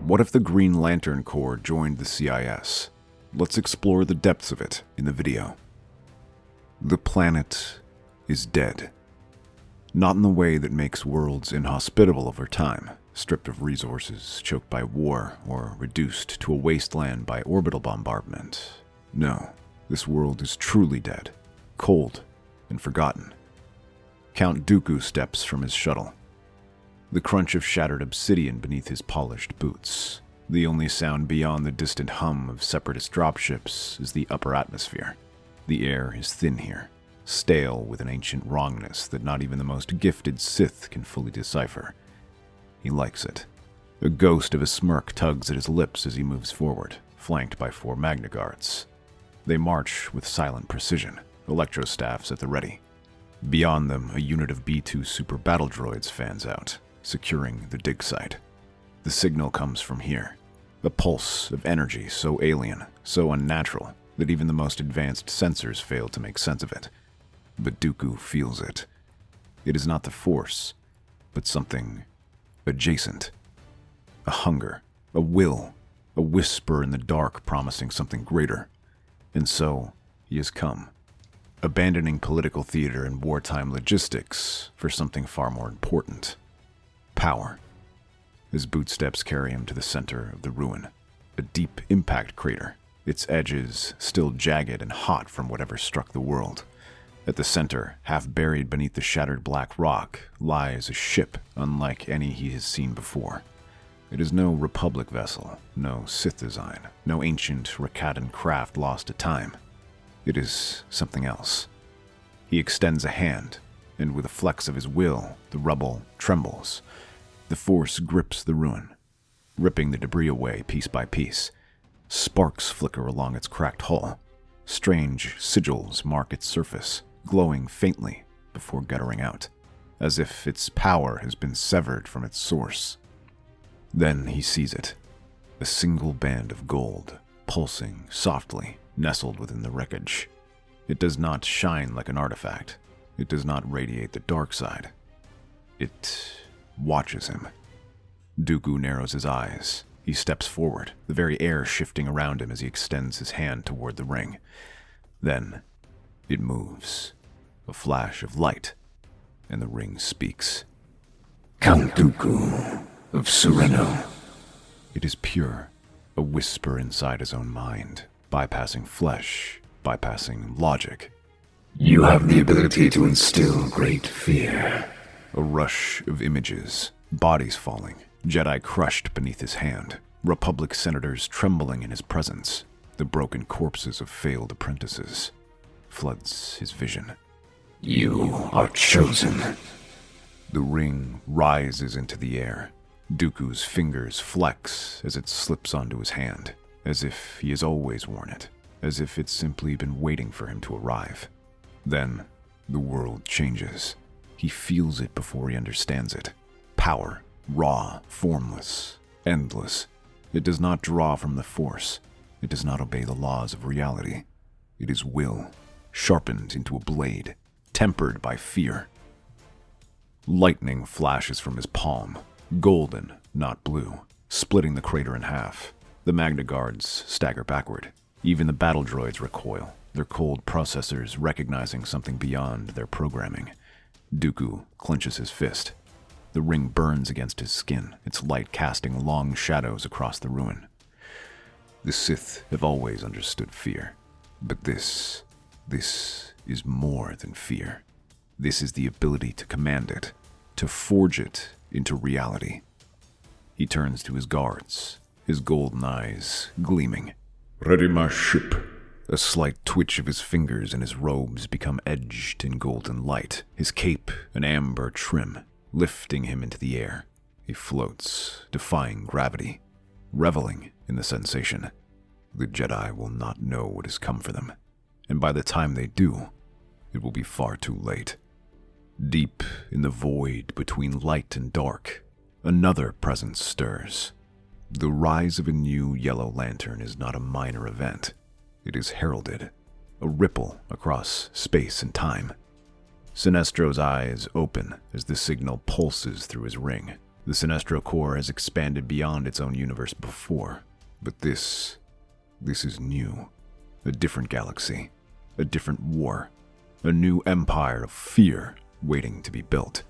What if the Green Lantern Corps joined the CIS? Let's explore the depths of it in the video. The planet is dead. Not in the way that makes worlds inhospitable over time, stripped of resources, choked by war, or reduced to a wasteland by orbital bombardment. No, this world is truly dead, cold, and forgotten. Count Dooku steps from his shuttle. The crunch of shattered obsidian beneath his polished boots. The only sound beyond the distant hum of Separatist dropships is the upper atmosphere. The air is thin here, stale with an ancient wrongness that not even the most gifted Sith can fully decipher. He likes it. A ghost of a smirk tugs at his lips as he moves forward, flanked by 4 MagnaGuards. They march with silent precision, electrostaffs at the ready. Beyond them, a unit of B-2 super battle droids fans out, securing the dig site. The signal comes from here, a pulse of energy so alien, so unnatural, that even the most advanced sensors fail to make sense of it. But Dooku feels it. It is not the Force, but something adjacent. A hunger, a will, a whisper in the dark promising something greater. And so, he has come, abandoning political theater and wartime logistics for something far more important. Power. His bootsteps carry him to the center of the ruin, a deep impact crater, its edges still jagged and hot from whatever struck the world. At the center, half buried beneath the shattered black rock, lies a ship unlike any he has seen before. It is no Republic vessel, no Sith design, no ancient Rakatan craft lost to time. It is something else. He extends a hand, and with a flex of his will, the rubble trembles. The Force grips the ruin, ripping the debris away piece by piece. Sparks flicker along its cracked hull. Strange sigils mark its surface, glowing faintly before guttering out, as if its power has been severed from its source. Then he sees it, a single band of gold, pulsing softly, nestled within the wreckage. It does not shine like an artifact. It does not radiate the dark side. It watches him. Dooku narrows his eyes. He steps forward, the very air shifting around him as he extends his hand toward the ring. Then, it moves. A flash of light, and the ring speaks. Count Dooku of Sereno. It is pure, a whisper inside his own mind, bypassing flesh, bypassing logic. You have the ability to instill great fear. A rush of images, bodies falling, Jedi crushed beneath his hand, Republic senators trembling in his presence, the broken corpses of failed apprentices. Floods his vision. You are chosen. The ring rises into the air. Dooku's fingers flex as it slips onto his hand, as if he has always worn it, as if it's simply been waiting for him to arrive. Then, the world changes. He feels it before he understands it. Power, raw, formless, endless. It does not draw from the Force. It does not obey the laws of reality. It is will, sharpened into a blade, tempered by fear. Lightning flashes from his palm, golden, not blue, splitting the crater in half. The MagnaGuards stagger backward. Even the battle droids recoil, their cold processors recognizing something beyond their programming. Dooku clenches his fist. The ring burns against his skin, its light casting long shadows across the ruin. The Sith have always understood fear, but this is more than fear. This is the ability to command it, to forge it into reality. He turns to his guards, his golden eyes gleaming. Ready my ship. A slight twitch of his fingers and his robes become edged in golden light, his cape an amber trim, lifting him into the air. He floats, defying gravity, reveling in the sensation. The Jedi will not know what has come for them, and by the time they do, it will be far too late. Deep in the void between light and dark, another presence stirs. The rise of a new yellow lantern is not a minor event. It is heralded, a ripple across space and time. Sinestro's eyes open as the signal pulses through his ring. The Sinestro Corps has expanded beyond its own universe before, but this is new. A different galaxy, a different war, a new empire of fear waiting to be built.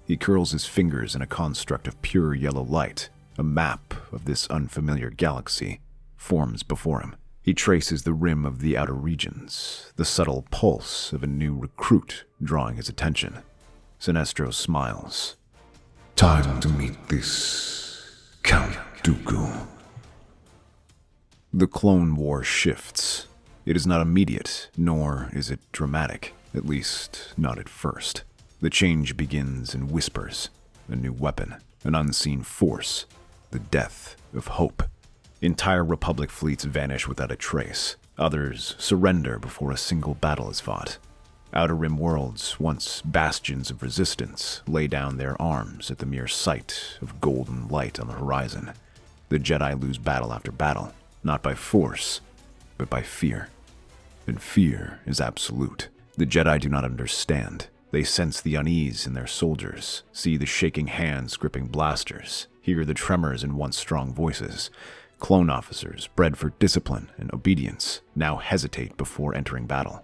He curls his fingers in a construct of pure yellow light. A map of this unfamiliar galaxy forms before him. He traces the rim of the outer regions, the subtle pulse of a new recruit drawing his attention. Sinestro smiles. Time to meet this Count Dooku. The Clone War shifts. It is not immediate, nor is it dramatic, at least not at first. The change begins in whispers. A new weapon, an unseen force, the death of hope. Entire Republic fleets vanish without a trace. Others surrender before a single battle is fought. Outer Rim worlds, once bastions of resistance, lay down their arms at the mere sight of golden light on the horizon. The Jedi lose battle after battle, not by force, but by fear. And fear is absolute. The Jedi do not understand. They sense the unease in their soldiers, see the shaking hands gripping blasters, hear the tremors in once strong voices. Clone officers, bred for discipline and obedience, now hesitate before entering battle.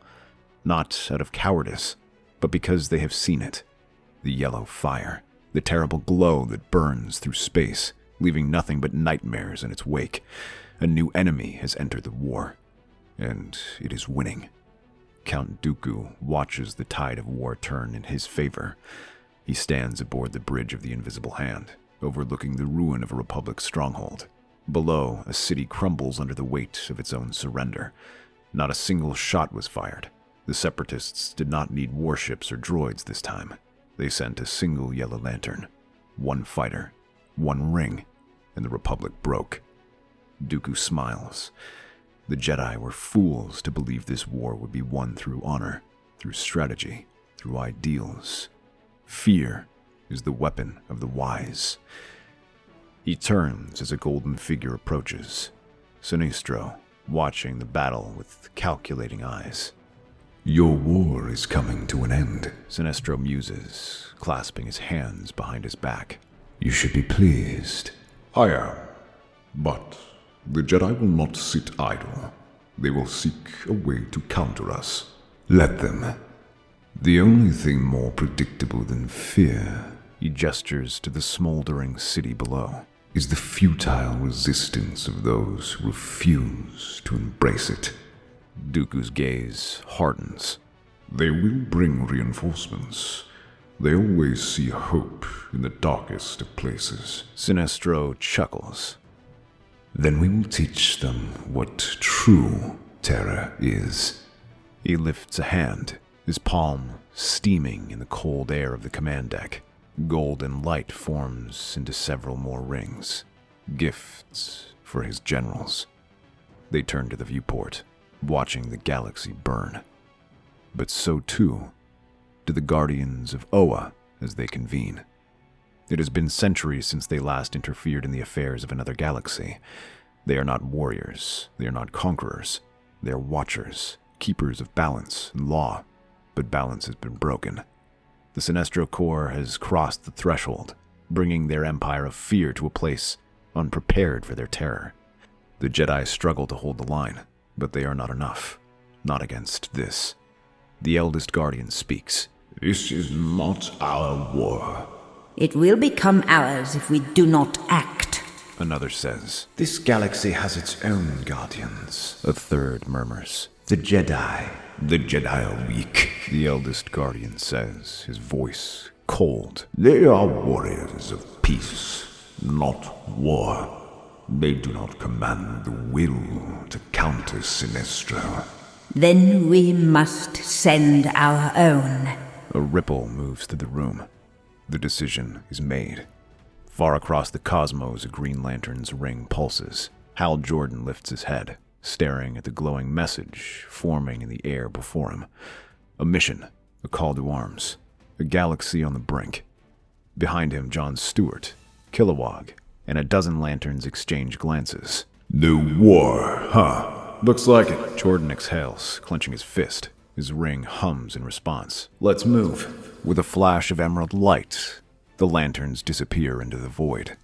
Not out of cowardice, but because they have seen it. The yellow fire, the terrible glow that burns through space, leaving nothing but nightmares in its wake. A new enemy has entered the war, and it is winning. Count Dooku watches the tide of war turn in his favor. He stands aboard the bridge of the Invisible Hand, overlooking the ruin of a Republic stronghold. Below, a city crumbles under the weight of its own surrender. Not a single shot was fired. The Separatists did not need warships or droids this time. They sent a single yellow lantern. One fighter, one ring, and the Republic broke. Dooku smiles. The Jedi were fools to believe this war would be won through honor, through strategy, through ideals. Fear is the weapon of the wise. He turns as a golden figure approaches. Sinestro, watching the battle with calculating eyes. Your war is coming to an end. Sinestro muses, clasping his hands behind his back. You should be pleased. I am, but the Jedi will not sit idle. They will seek a way to counter us. Let them. The only thing more predictable than fear, he gestures to the smoldering city below, is the futile resistance of those who refuse to embrace it. Dooku's gaze hardens. They will bring reinforcements. They always see hope in the darkest of places. Sinestro chuckles. Then we will teach them what true terror is. He lifts a hand, his palm steaming in the cold air of the command deck. Golden light forms into several more rings. Gifts for his generals. They turn to the viewport, watching the galaxy burn. But so too do the Guardians of Oa as they convene. It has been centuries since they last interfered in the affairs of another galaxy. They are not warriors, they are not conquerors. They are watchers, keepers of balance and law, but balance has been broken. The Sinestro Corps has crossed the threshold, bringing their empire of fear to a place unprepared for their terror. The Jedi struggle to hold the line, but they are not enough. Not against this. The eldest Guardian speaks. This is not our war. It will become ours if we do not act. Another says. This galaxy has its own guardians. A third murmurs. The Jedi. The Jedi are weak. The eldest Guardian says, his voice cold. They are warriors of peace, not war. They do not command the will to counter Sinestro. Then we must send our own. A ripple moves through the room. The decision is made. Far across the cosmos, a Green Lantern's ring pulses. Hal Jordan lifts his head, staring at the glowing message forming in the air before him. A mission, a call to arms, a galaxy on the brink. Behind him, John Stewart, Kilowog, and a dozen lanterns exchange glances. No war, huh? Looks like it. Jordan exhales, clenching his fist. His ring hums in response. Let's move. With a flash of emerald light, The lanterns disappear into the void.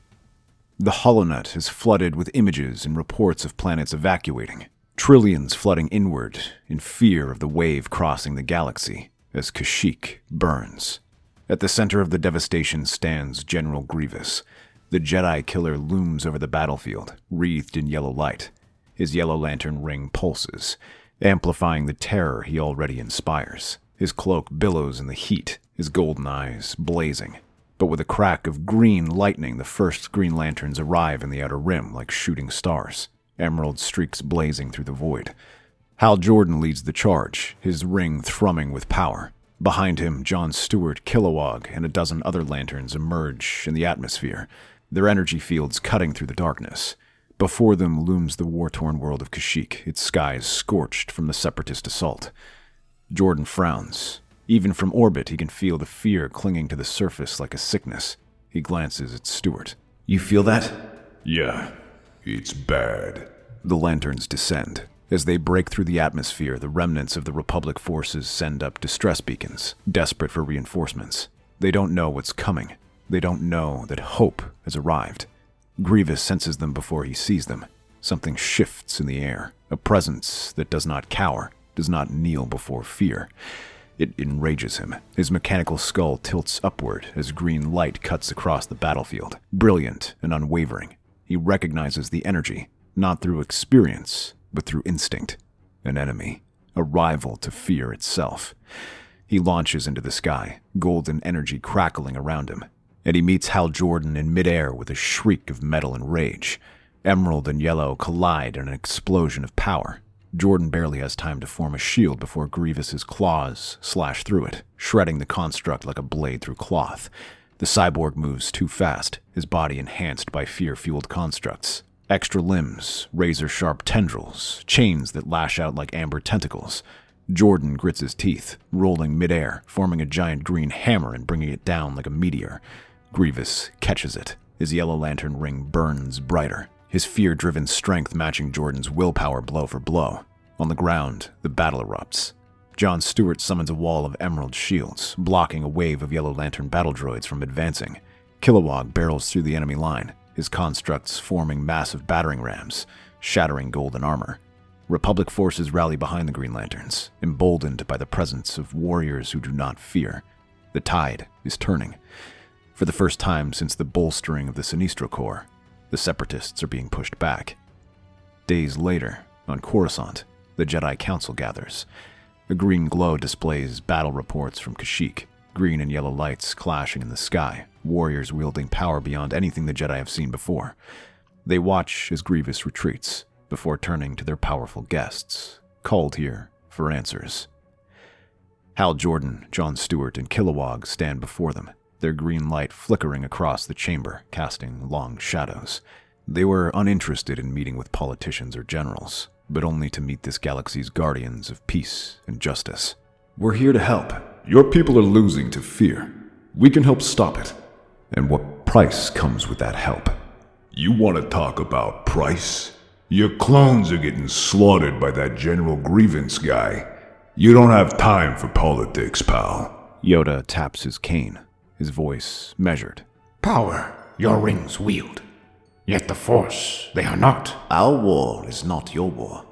The HoloNet is flooded with images and reports of planets evacuating, trillions flooding inward in fear of the wave crossing the galaxy as Kashyyyk burns. At the center of the devastation stands General Grievous. The Jedi killer looms over the battlefield, wreathed in yellow light. His yellow lantern ring pulses, amplifying the terror he already inspires. His cloak billows in the heat, his golden eyes blazing. But with a crack of green lightning, the first Green Lanterns arrive in the outer rim like shooting stars, emerald streaks blazing through the void. Hal Jordan leads the charge, his ring thrumming with power. Behind him, Jon Stewart, Kilowog, and a dozen other lanterns emerge in the atmosphere, their energy fields cutting through the darkness. Before them looms the war-torn world of Kashyyyk, its skies scorched from the Separatist assault. Jordan frowns. Even from orbit, he can feel the fear clinging to the surface like a sickness. He glances at Stewart. "You feel that?" Yeah, it's bad. The lanterns descend. As they break through the atmosphere, the remnants of the Republic forces send up distress beacons, desperate for reinforcements. They don't know what's coming. They don't know that hope has arrived. Grievous senses them before he sees them. Something shifts in the air, a presence that does not cower, does not kneel before fear. It enrages him. His mechanical skull tilts upward as green light cuts across the battlefield, brilliant and unwavering. He recognizes the energy, not through experience, but through instinct. An enemy, a rival to fear itself. He launches into the sky, golden energy crackling around him, and he meets Hal Jordan in midair with a shriek of metal and rage. Emerald and yellow collide in an explosion of power. Jordan barely has time to form a shield before Grievous's claws slash through it, shredding the construct like a blade through cloth. The cyborg moves too fast, his body enhanced by fear-fueled constructs. Extra limbs, razor-sharp tendrils, chains that lash out like amber tentacles. Jordan grits his teeth, rolling midair, forming a giant green hammer and bringing it down like a meteor. Grievous catches it. His yellow lantern ring burns brighter, his fear-driven strength matching Jordan's willpower blow for blow. On the ground, the battle erupts. Jon Stewart summons a wall of emerald shields, blocking a wave of yellow lantern battle droids from advancing. Kilowog barrels through the enemy line, his constructs forming massive battering rams, shattering golden armor. Republic forces rally behind the Green Lanterns, emboldened by the presence of warriors who do not fear. The tide is turning. For the first time since the bolstering of the Sinestro Corps, the Separatists are being pushed back. Days later, on Coruscant, the Jedi Council gathers. A green glow displays battle reports from Kashyyyk, green and yellow lights clashing in the sky, warriors wielding power beyond anything the Jedi have seen before. They watch as Grievous retreats, before turning to their powerful guests, called here for answers. Hal Jordan, Jon Stewart, and Kilowog stand before them, their green light flickering across the chamber, casting long shadows. They were uninterested in meeting with politicians or generals, but only to meet this galaxy's guardians of peace and justice. We're here to help. Your people are losing to fear. We can help stop it. And what price comes with that help? You want to talk about price? Your clones are getting slaughtered by that General Grievance guy. You don't have time for politics, pal. Yoda taps his cane, his voice measured. Power your rings wield, yet the Force they are not. Our war is not your war,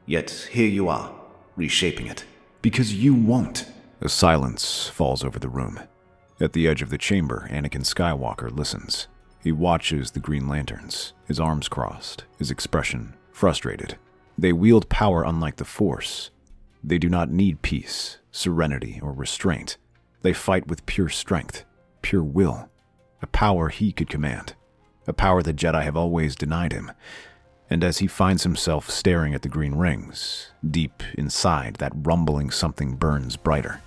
yet here you are, reshaping it. Because you won't. A silence falls over the room. At the edge of the chamber, Anakin Skywalker listens. He watches the Green Lanterns, his arms crossed, his expression frustrated. They wield power unlike the Force. They do not need peace, serenity, or restraint. They fight with pure strength, pure will, a power he could command, a power the Jedi have always denied him. And as he finds himself staring at the green rings, deep inside, that rumbling something burns brighter.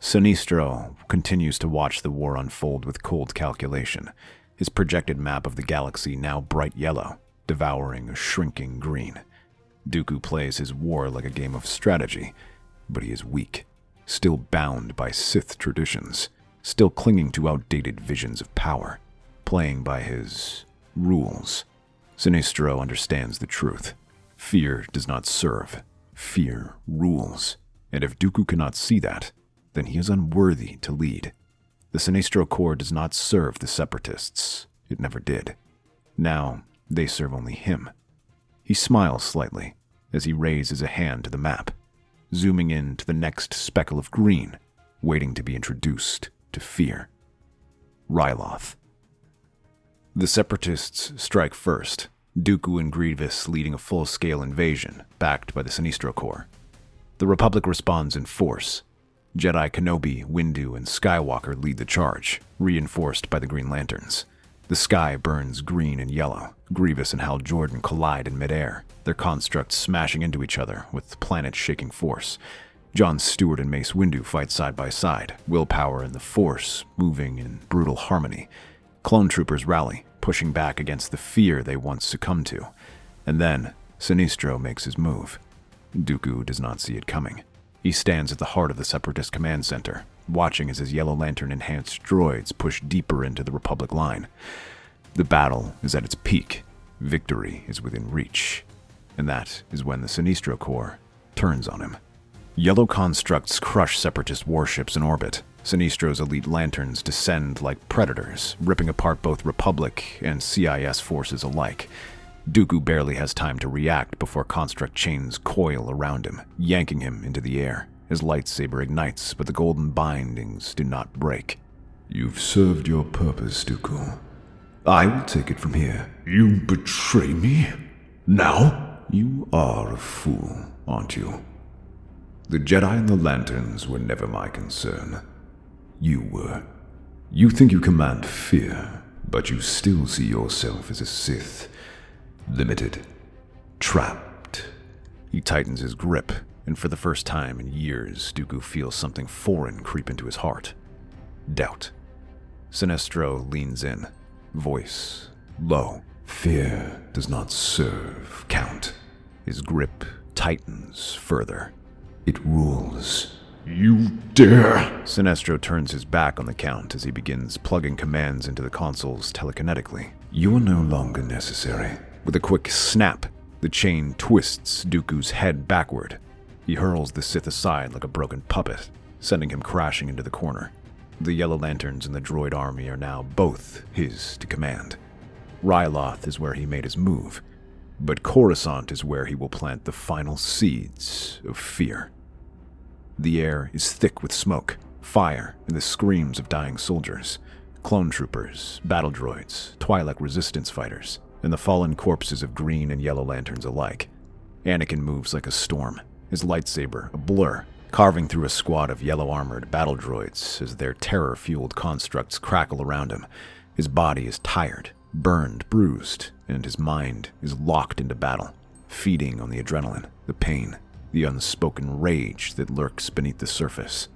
Sinestro continues to watch the war unfold with cold calculation, his projected map of the galaxy now bright yellow, devouring a shrinking green. Dooku plays his war like a game of strategy, but he is weak, still bound by Sith traditions, still clinging to outdated visions of power, playing by his rules. Sinestro understands the truth. Fear does not serve. Fear rules. And if Dooku cannot see that, then he is unworthy to lead. The Sinestro Corps does not serve the Separatists. It never did. Now, they serve only him. He smiles slightly as he raises a hand to the map, zooming in to the next speckle of green, waiting to be introduced to fear. Ryloth. The Separatists strike first, Dooku and Grievous leading a full-scale invasion, backed by the Sinestro Corps. The Republic responds in force. Jedi Kenobi, Windu, and Skywalker lead the charge, reinforced by the Green Lanterns. The sky burns green and yellow. Grievous and Hal Jordan collide in midair, their constructs smashing into each other with planet-shaking force. Jon Stewart and Mace Windu fight side by side, willpower and the Force moving in brutal harmony. Clone troopers rally, pushing back against the fear they once succumbed to. And then, Sinestro makes his move. Dooku does not see it coming. He stands at the heart of the Separatist command center, watching as his Yellow Lantern-enhanced droids push deeper into the Republic line. The battle is at its peak. Victory is within reach. And that is when the Sinestro Corps turns on him. Yellow constructs crush Separatist warships in orbit. Sinestro's elite lanterns descend like predators, ripping apart both Republic and CIS forces alike. Dooku barely has time to react before construct chains coil around him, yanking him into the air. His lightsaber ignites, but the golden bindings do not break. You've served your purpose, Dooku. I will take it from here. You betray me? Now? You are a fool, aren't you? The Jedi and the Lanterns were never my concern. You were. You think you command fear, but you still see yourself as a Sith. Limited. Trapped. He tightens his grip, and for the first time in years, Dooku feels something foreign creep into his heart. Doubt. Sinestro leans in, voice low. Fear does not serve, Count. His grip tightens further. It rules. You dare! Sinestro turns his back on the Count as he begins plugging commands into the consoles telekinetically. You are no longer necessary. With a quick snap, the chain twists Dooku's head backward. He hurls the Sith aside like a broken puppet, sending him crashing into the corner. The Yellow Lanterns and the droid army are now both his to command. Ryloth is where he made his move, but Coruscant is where he will plant the final seeds of fear. The air is thick with smoke, fire, and the screams of dying soldiers. Clone troopers, battle droids, Twi'lek resistance fighters, and the fallen corpses of Green and Yellow Lanterns alike. Anakin moves like a storm, his lightsaber a blur, carving through a squad of yellow-armored battle droids as their terror-fueled constructs crackle around him. His body is tired, burned, bruised, and his mind is locked into battle, feeding on the adrenaline, the pain, the unspoken rage that lurks beneath the surface.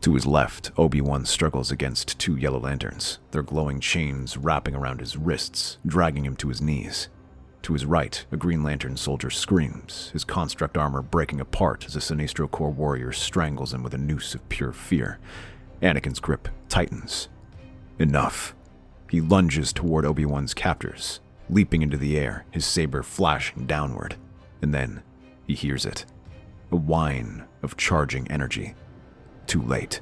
To his left, Obi-Wan struggles against two Yellow Lanterns, their glowing chains wrapping around his wrists, dragging him to his knees. To his right, a Green Lantern soldier screams, his construct armor breaking apart as a Sinestro Corps warrior strangles him with a noose of pure fear. Anakin's grip tightens. Enough. He lunges toward Obi-Wan's captors, leaping into the air, his saber flashing downward. And then he hears it. A whine of charging energy. Too late.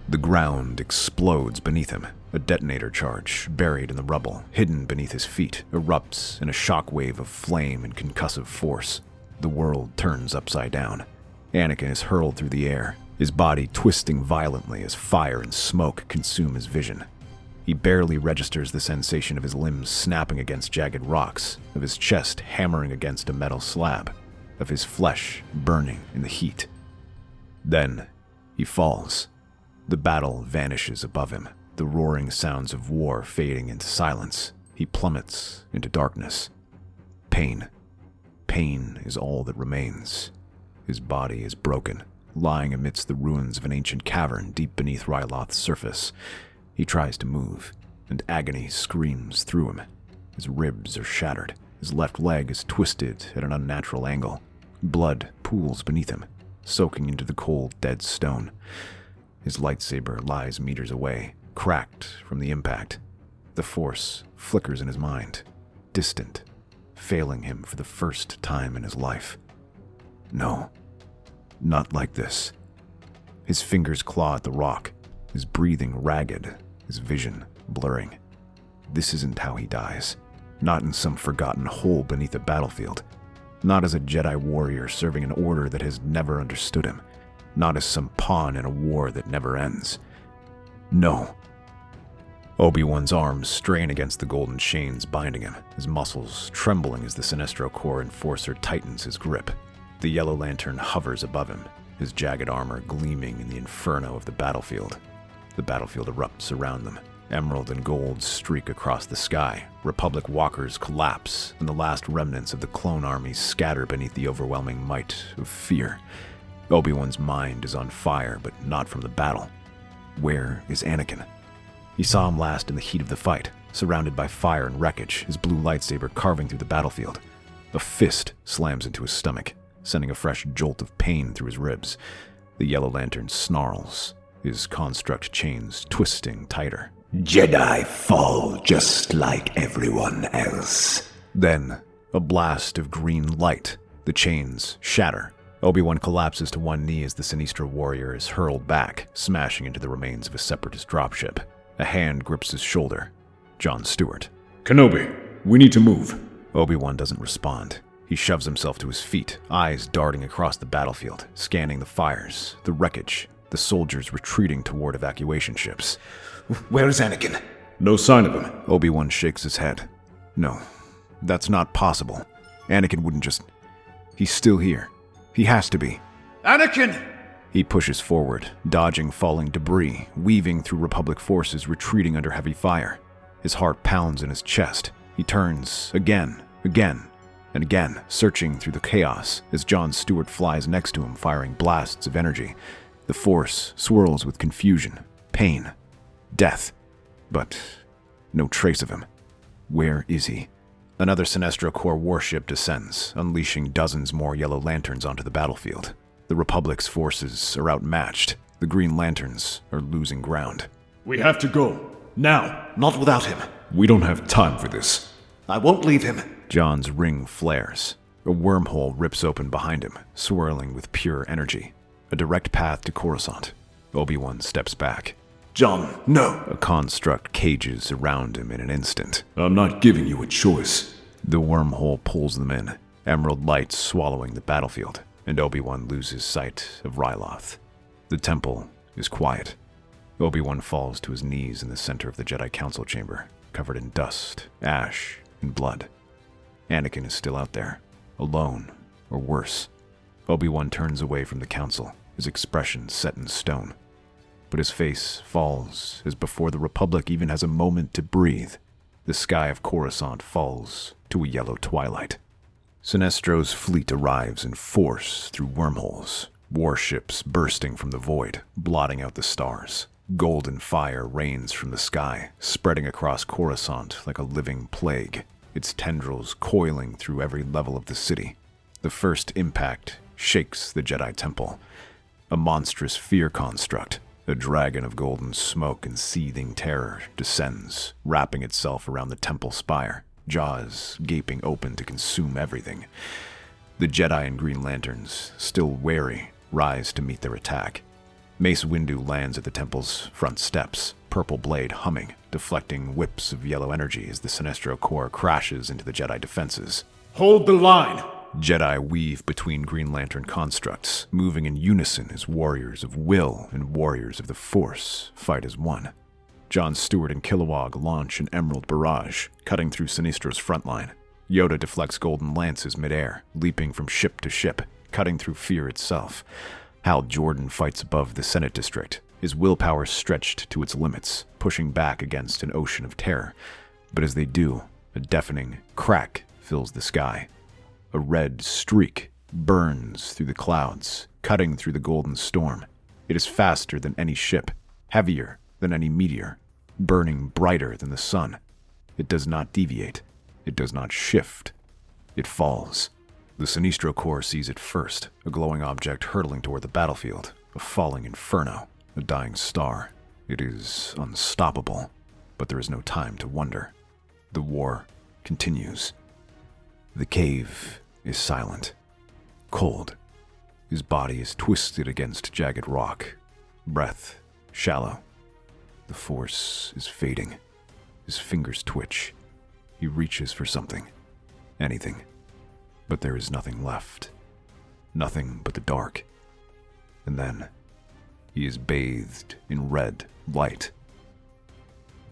The ground explodes beneath him. A detonator charge, buried in the rubble, hidden beneath his feet, erupts in a shockwave of flame and concussive force. The world turns upside down. Anakin is hurled through the air, his body twisting violently as fire and smoke consume his vision. He barely registers the sensation of his limbs snapping against jagged rocks, of his chest hammering against a metal slab, of his flesh burning in the heat. Then he falls. The battle vanishes above him, the roaring sounds of war fading into silence. He plummets into darkness. Pain. Pain is all that remains. His body is broken, lying amidst the ruins of an ancient cavern deep beneath Ryloth's surface. He tries to move, and agony screams through him. His ribs are shattered. His left leg is twisted at an unnatural angle. Blood pools beneath him, soaking into the cold, dead stone. His lightsaber lies meters away, cracked from the impact. The Force flickers in his mind, distant, failing him for the first time in his life. No, not like this. His fingers claw at the rock. his breathing ragged, his vision blurring. This isn't how he dies. Not in some forgotten hole beneath a battlefield. Not as a Jedi warrior serving an order that has never understood him. Not as some pawn in a war that never ends. No. Obi-Wan's arms strain against the golden chains binding him, his muscles trembling as the Sinestro Corps enforcer tightens his grip. The yellow lantern hovers above him, his jagged armor gleaming in the inferno of the battlefield. The battlefield erupts around them. Emerald and gold streak across the sky. Republic walkers collapse, and the last remnants of the clone armies scatter beneath the overwhelming might of fear. Obi-Wan's mind is on fire, but not from the battle. Where is Anakin? He saw him last in the heat of the fight, surrounded by fire and wreckage, his blue lightsaber carving through the battlefield. A fist slams into his stomach, sending a fresh jolt of pain through his ribs. The yellow lantern snarls, his construct chains twisting tighter. Jedi fall just like everyone else. Then, a blast of green light. The chains shatter. Obi-Wan collapses to one knee as the Sinestro warrior is hurled back, smashing into the remains of a Separatist dropship. A hand grips his shoulder. Jon Stewart. Kenobi, we need to move. Obi-Wan doesn't respond. He shoves himself to his feet, eyes darting across the battlefield, scanning the fires, the wreckage, the soldiers retreating toward evacuation ships. Where is Anakin? No sign of him. Obi-Wan shakes his head. No, that's not possible. Anakin wouldn't just... He's still here. He has to be. Anakin! He pushes forward, dodging falling debris, weaving through Republic forces retreating under heavy fire. His heart pounds in his chest. He turns again, and again, searching through the chaos as Jon Stewart flies next to him, firing blasts of energy. The Force swirls with confusion, pain, death, but no trace of him. Where is he? Another Sinestro Corps warship descends, unleashing dozens more yellow lanterns onto the battlefield. The Republic's forces are outmatched. The Green Lanterns are losing ground. We have to go. Now. Not without him. We don't have time for this. I won't leave him. Jon's ring flares. A wormhole rips open behind him, swirling with pure energy. A direct path to Coruscant. Obi-Wan steps back. Jon, no. A construct cages around him in an instant. I'm not giving you a choice. The wormhole pulls them in, emerald light swallowing the battlefield, and Obi-Wan loses sight of Ryloth. The temple is quiet. Obi-Wan falls to his knees in the center of the Jedi Council chamber, covered in dust, ash, and blood. Anakin is still out there, alone, or worse. Obi-Wan turns away from the council, his expression set in stone. But his face falls as before the Republic even has a moment to breathe. The sky of Coruscant falls to a yellow twilight. Sinestro's fleet arrives in force through wormholes, warships bursting from the void, blotting out the stars. Golden fire rains from the sky, spreading across Coruscant like a living plague, its tendrils coiling through every level of the city. The first impact shakes the Jedi Temple. A monstrous fear construct, a dragon of golden smoke and seething terror, descends, wrapping itself around the temple spire, jaws gaping open to consume everything. The Jedi and Green Lanterns, still wary, rise to meet their attack. Mace Windu lands at the temple's front steps, purple blade humming, deflecting whips of yellow energy as the Sinestro Corps crashes into the Jedi defenses. Hold the line! Jedi weave between Green Lantern constructs, moving in unison as warriors of will and warriors of the Force fight as one. Jon Stewart and Kilowog launch an emerald barrage, cutting through Sinestro's front line. Yoda deflects golden lances midair, leaping from ship to ship, cutting through fear itself. Hal Jordan fights above the Senate District, his willpower stretched to its limits, pushing back against an ocean of terror. But as they do, a deafening crack fills the sky. A red streak burns through the clouds, cutting through the golden storm. It is faster than any ship, heavier than any meteor, burning brighter than the sun. It does not deviate. It does not shift. It falls. The Sinestro Corps sees it first, a glowing object hurtling toward the battlefield, a falling inferno, a dying star. It is unstoppable, but there is no time to wonder. The war continues. The cave is silent, cold. His body is twisted against jagged rock, breath shallow, The force is fading. His fingers twitch. He reaches for something. Anything. But there is nothing left. Nothing but the dark. And then, he is bathed in red light.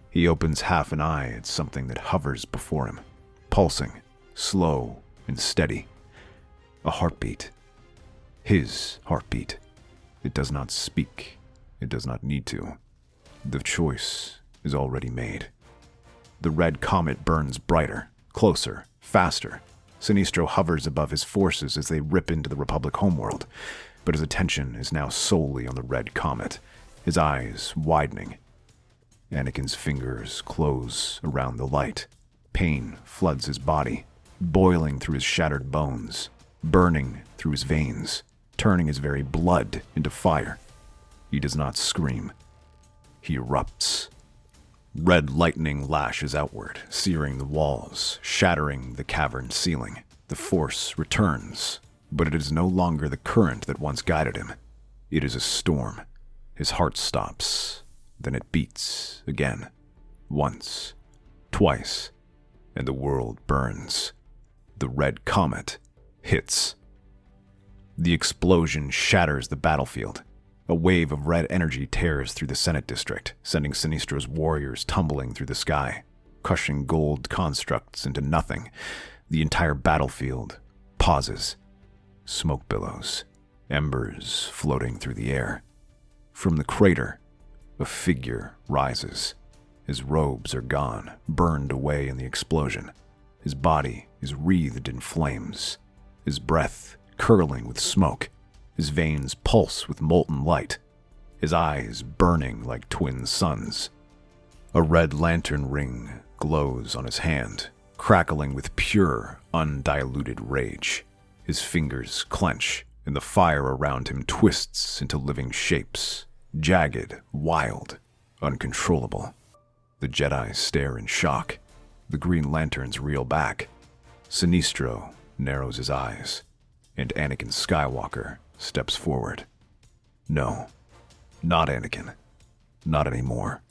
He opens half an eye at something that hovers before him, pulsing, slow and steady. A heartbeat. His heartbeat. It does not speak. It does not need to. The choice is already made. The red comet burns brighter, closer, faster. Sinestro hovers above his forces as they rip into the Republic homeworld, but his attention is now solely on the red comet, his eyes widening. Anakin's fingers close around the light. Pain floods his body, boiling through his shattered bones, burning through his veins, turning his very blood into fire. He does not scream. He erupts. Red lightning lashes outward, searing the walls, shattering the cavern ceiling. The force returns, but it is no longer the current that once guided him. It is a storm. His heart stops. Then it beats again. Once. Twice. And the world burns. The red comet hits. The explosion shatters the battlefield. A wave of red energy tears through the Senate district, sending Sinestro's warriors tumbling through the sky, crushing gold constructs into nothing. The entire battlefield pauses. Smoke billows, embers floating through the air. From the crater, a figure rises. His robes are gone, burned away in the explosion. His body is wreathed in flames, his breath curling with smoke. His veins pulse with molten light, his eyes burning like twin suns. A red lantern ring glows on his hand, crackling with pure, undiluted rage. His fingers clench, and the fire around him twists into living shapes, jagged, wild, uncontrollable. The Jedi stare in shock. The Green Lanterns reel back. Sinestro narrows his eyes, and Anakin Skywalker steps forward. No, not Anakin. Not anymore.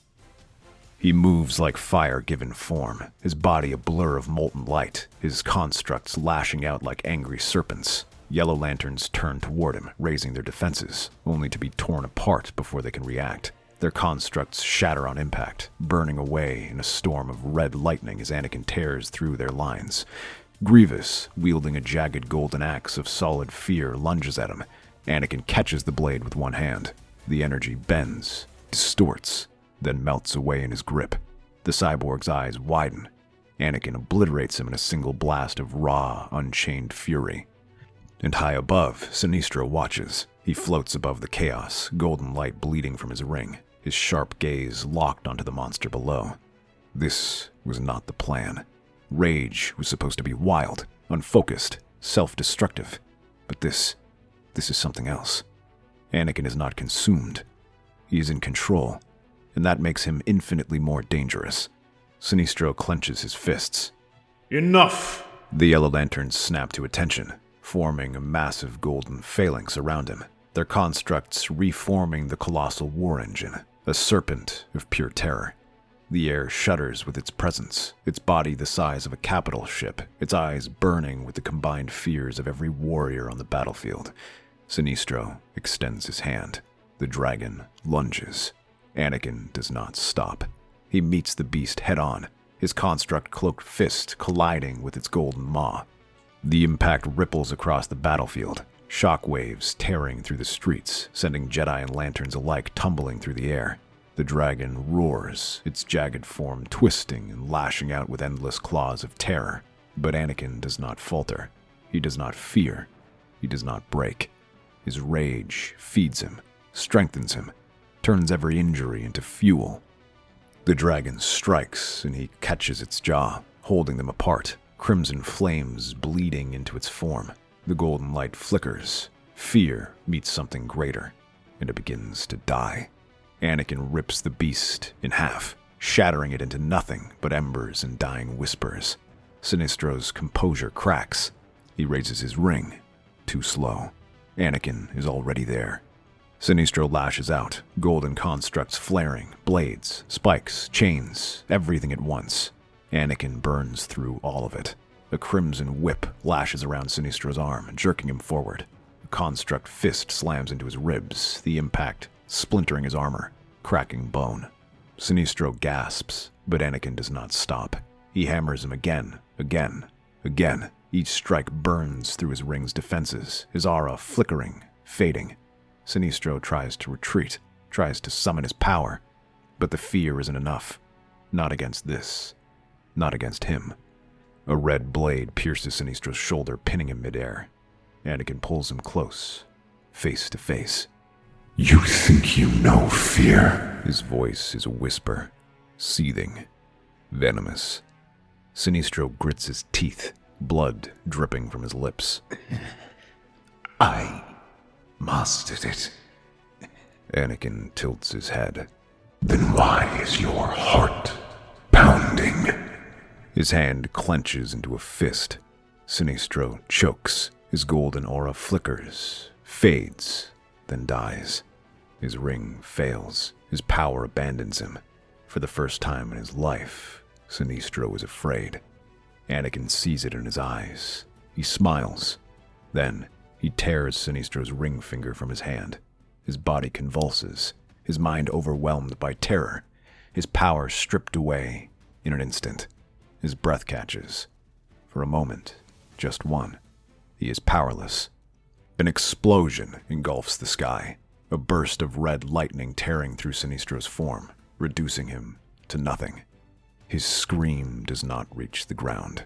He moves like fire given form, his body a blur of molten light, his constructs lashing out like angry serpents. Yellow lanterns turn toward him, raising their defenses, only to be torn apart before they can react. Their constructs shatter on impact, burning away in a storm of red lightning as Anakin tears through their lines. Grievous, wielding a jagged golden axe of solid fear, lunges at him. Anakin catches the blade with one hand. The energy bends, distorts, then melts away in his grip. The cyborg's eyes widen. Anakin obliterates him in a single blast of raw, unchained fury. And high above, Sinestro watches. He floats above the chaos, golden light bleeding from his ring, his sharp gaze locked onto the monster below. This was not the plan. Rage was supposed to be wild, unfocused, self-destructive. But this is something else. Anakin is not consumed. He is in control, and that makes him infinitely more dangerous. Sinestro clenches his fists. Enough! The yellow lanterns snap to attention, forming a massive golden phalanx around him, their constructs reforming the colossal war engine, a serpent of pure terror. The air shudders with its presence, its body the size of a capital ship, its eyes burning with the combined fears of every warrior on the battlefield. Sinestro extends his hand. The dragon lunges. Anakin does not stop. He meets the beast head-on, his construct-cloaked fist colliding with its golden maw. The impact ripples across the battlefield, shockwaves tearing through the streets, sending Jedi and lanterns alike tumbling through the air. The dragon roars, its jagged form twisting and lashing out with endless claws of terror. But Anakin does not falter. He does not fear. He does not break. His rage feeds him, strengthens him, turns every injury into fuel. The dragon strikes, and he catches its jaw, holding them apart, crimson flames bleeding into its form. The golden light flickers. Fear meets something greater, and it begins to die. Anakin rips the beast in half, shattering it into nothing but embers and dying whispers. Sinestro's composure cracks. He raises his ring. Too slow. Anakin is already there. Sinestro lashes out, golden constructs flaring, blades, spikes, chains, everything at once. Anakin burns through all of it. A crimson whip lashes around Sinestro's arm, jerking him forward. A construct fist slams into his ribs, the impact splintering his armor, cracking bone. Sinestro gasps, but Anakin does not stop. He hammers him again. Each strike burns through his ring's defenses, his aura flickering, fading. Sinestro tries to retreat, tries to summon his power, but the fear isn't enough. Not against this. Not against him. A red blade pierces Sinestro's shoulder, pinning him midair. Anakin pulls him close, face to face. You think you know fear? His voice is a whisper, seething, venomous. Sinestro grits his teeth, blood dripping from his lips. I mastered it. Anakin tilts his head. Then why is your heart pounding? His hand clenches into a fist. Sinestro chokes. His golden aura flickers, fades, then dies. His ring fails. His power abandons him. For the first time in his life, Sinestro is afraid. Anakin sees it in his eyes. He smiles. Then he tears Sinestro's ring finger from his hand. His body convulses, his mind overwhelmed by terror, his power stripped away in an instant. His breath catches. For a moment, just one, he is powerless. An explosion engulfs the sky, a burst of red lightning tearing through Sinestro's form, reducing him to nothing. His scream does not reach the ground.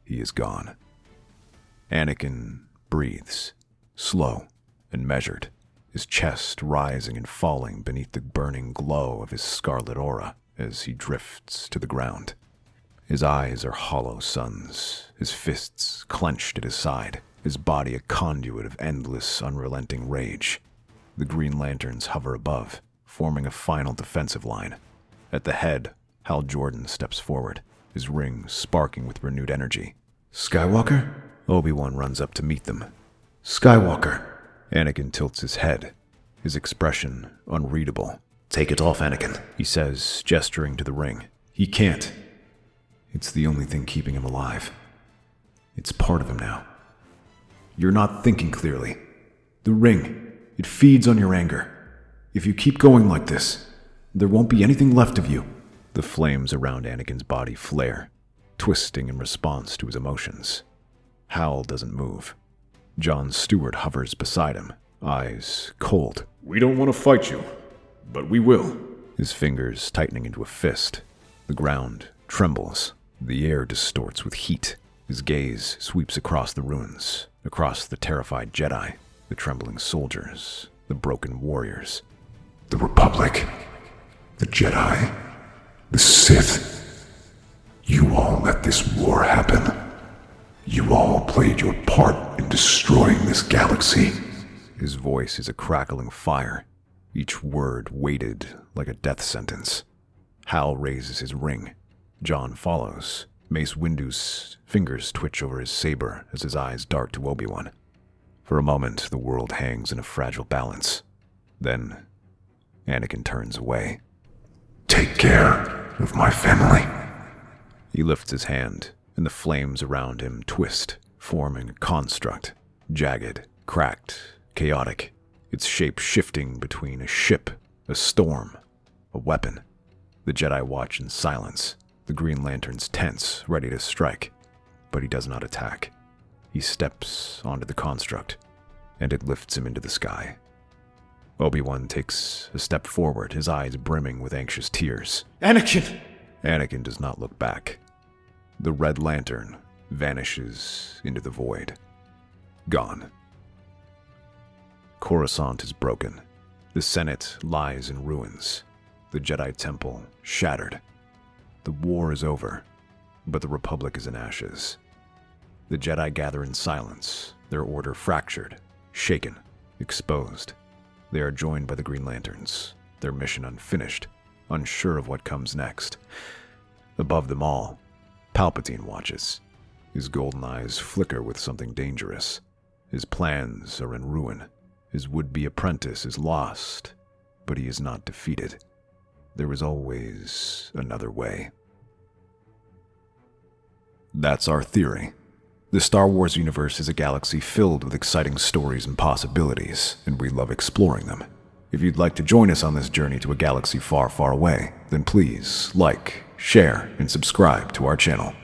He is gone. Anakin breathes, slow and measured, his chest rising and falling beneath the burning glow of his scarlet aura as he drifts to the ground. His eyes are hollow suns, his fists clenched at his side, his body a conduit of endless, unrelenting rage. The Green Lanterns hover above, forming a final defensive line. At the head, Hal Jordan steps forward, his ring sparking with renewed energy. Skywalker? Obi-Wan runs up to meet them. Skywalker. Anakin tilts his head, his expression unreadable. Take it off, Anakin, He says, gesturing to the ring. He can't. It's the only thing keeping him alive. It's part of him now. You're not thinking clearly. The ring, it feeds on your anger. If you keep going like this, there won't be anything left of you. The flames around Anakin's body flare, twisting in response to his emotions. Hal doesn't move. Jon Stewart hovers beside him, eyes cold. We don't want to fight you, but we will. His fingers tightening into a fist. The ground trembles. The air distorts with heat. His gaze sweeps across the ruins, across the terrified Jedi, the trembling soldiers, the broken warriors. The Republic, the Jedi, the Sith. You all let this war happen. You all played your part in destroying this galaxy. His voice is a crackling fire, each word weighted like a death sentence. Hal raises his ring. Jon follows. Mace Windu's fingers twitch over his saber as his eyes dart to Obi-Wan. For a moment, the world hangs in a fragile balance. Then, Anakin turns away. Take care of my family. He lifts his hand, and the flames around him twist, forming a construct. Jagged, cracked, chaotic, its shape shifting between a ship, a storm, a weapon. The Jedi watch in silence, the Green Lanterns tense, ready to strike. But he does not attack. He steps onto the construct, and it lifts him into the sky. Obi-Wan takes a step forward, his eyes brimming with anxious tears. Anakin! Anakin does not look back. The red lantern vanishes into the void. Gone. Coruscant is broken. The Senate lies in ruins. The Jedi Temple shattered. The war is over, but the Republic is in ashes. The Jedi gather in silence, their order fractured, shaken, exposed. They are joined by the Green Lanterns, their mission unfinished, unsure of what comes next. Above them all, Palpatine watches. His golden eyes flicker with something dangerous. His plans are in ruin, His would-be apprentice is lost, but he is not defeated. There is always another way. That's our theory. The Star Wars universe is a galaxy filled with exciting stories and possibilities, and we love exploring them. If you'd like to join us on this journey to a galaxy far, far away, then please like, share, and subscribe to our channel.